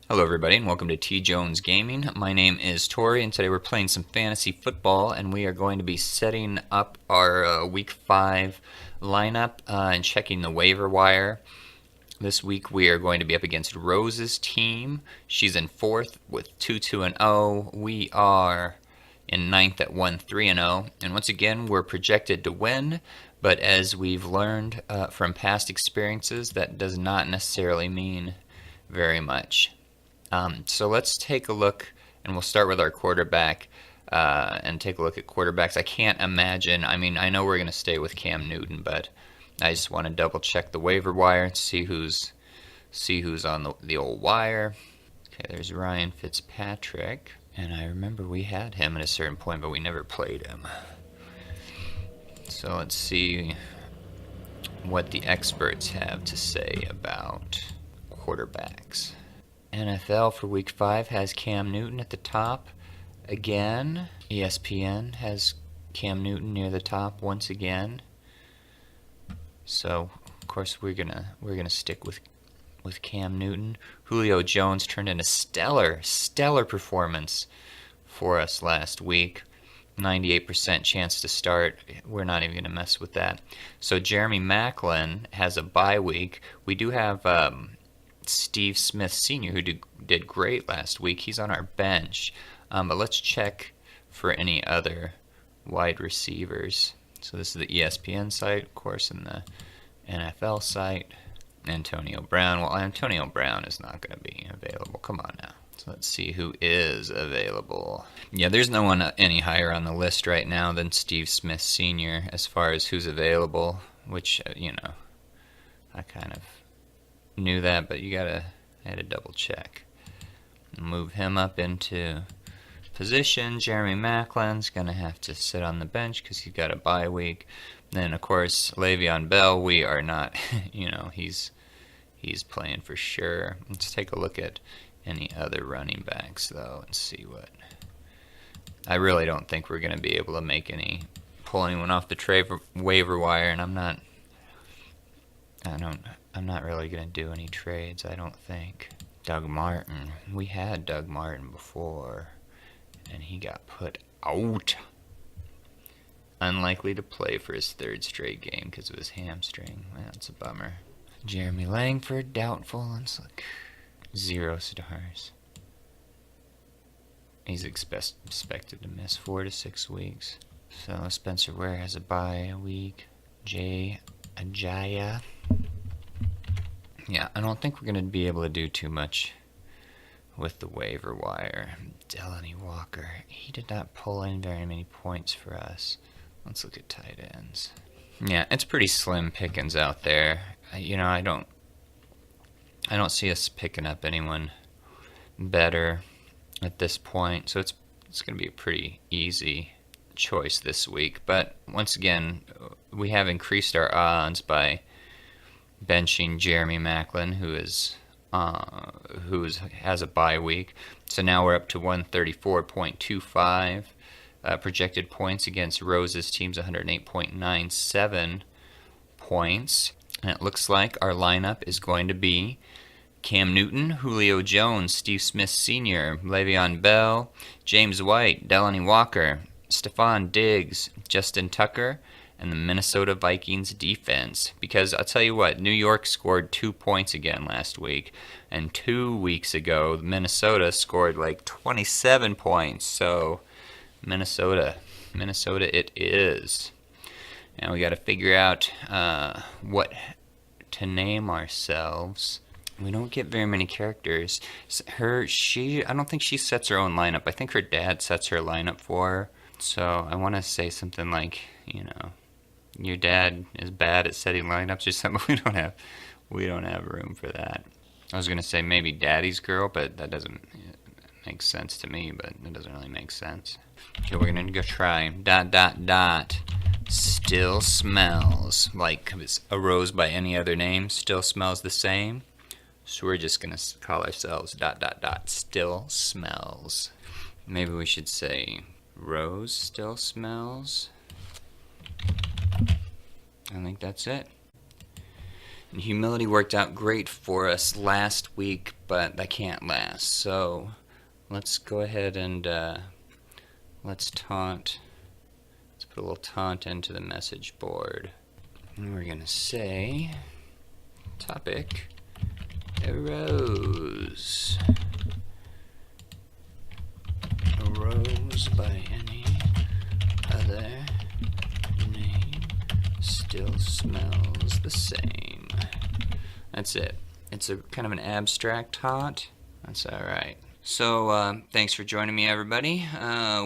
Hello everybody and welcome to TJonesGaming. My name is Tori and today we're playing some fantasy football and we are going to be setting up our week 5 lineup and checking the waiver wire. This week we are going to be up against Rose's team. She's in 4th with 2-2-0. We are in 9th at 1-3-0. And once again we're projected to win, but as we've learned from past experiences, that does not necessarily mean very much. So let's take a look, and we'll start with our quarterback and take a look at quarterbacks. I can't imagine, I mean, I know we're going to stay with Cam Newton, but I just want to double check the waiver wire and see who's on the old wire. Okay, there's Ryan Fitzpatrick, and I remember we had him at a certain point, but we never played him. So let's see what the experts have to say about quarterbacks. NFL for week 5 has Cam Newton at the top again. ESPN has Cam Newton near the top once again. So of course we're gonna stick with Cam Newton. Julio Jones turned in a stellar performance for us last week. 98% chance to start. We're not even gonna mess with that. So Jeremy Maclin has a bye week. We do have Steve Smith Sr., who did great last week. He's on our bench, but let's check for any other wide receivers. So this is the ESPN site, of course, and the NFL site. Antonio Brown. Well, Antonio Brown is not going to be available. Come on now. So let's see who is available. Yeah, there's no one any higher on the list right now than Steve Smith Sr. as far as who's available, which, you know, I kind of knew that, but I had to double check. Move him up into position. Jeremy Maclin's gonna have to sit on the bench because he's got a bye week. Then of course Le'Veon Bell, we are not, you know, he's playing for sure. Let's take a look at any other running backs though and see what. I really don't think we're gonna be able to pull anyone off the waiver wire, and I'm not really going to do any trades, I don't think. Doug Martin. We had Doug Martin before, and he got put out. Unlikely to play for his 3rd straight game because of his hamstring. That's a bummer. Jeremy Langford, doubtful. Let's look. 0 stars. He's expected to miss 4 to 6 weeks. So Spencer Ware has a bye week. Jay Ajaya. Yeah, I don't think we're going to be able to do too much with the waiver wire. Delaney Walker, he did not pull in very many points for us. Let's look at tight ends. Yeah, it's pretty slim pickings out there. You know, I don't see us picking up anyone better at this point. So it's going to be a pretty easy choice this week. But once again, we have increased our odds by benching Jeremy Maclin, who has a bye week. So now we're up to 134.25 projected points against Rose's team's 108.97 points. And it looks like our lineup is going to be Cam Newton, Julio Jones, Steve Smith Sr., Le'Veon Bell, James White, Delaney Walker, Stephon Diggs, Justin Tucker, and the Minnesota Vikings defense. Because I'll tell you what, New York scored 2 points again last week, and 2 weeks ago Minnesota scored like 27 points. So Minnesota it is. Now we got to figure out what to name ourselves. We don't get very many characters. I don't think she sets her own lineup. I think her dad sets her lineup for her. So I want to say something like, you know, your dad is bad at setting lineups or something. We don't have room for that. I was gonna say maybe Daddy's Girl, but that doesn't make sense to me. But it doesn't really make sense. Okay, we're gonna go try ... Still smells like it's a rose by any other name. Still smells the same. So we're just gonna call ourselves ... Still smells. Maybe we should say Rose still smells. I think that's it. And humility worked out great for us last week, but that can't last. So let's go ahead and let's taunt. Let's put a little taunt into the message board. And we're going to say, topic, arose. Arose by any other name still smells the same. That's it. It's a kind of an abstract taunt. That's alright. So, thanks for joining me, everybody.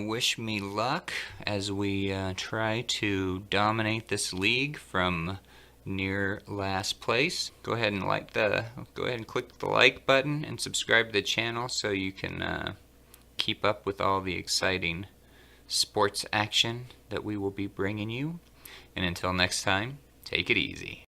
Wish me luck as we try to dominate this league from near last place. Go ahead and click the like button and subscribe to the channel so you can keep up with all the exciting sports action that we will be bringing you. And until next time, take it easy.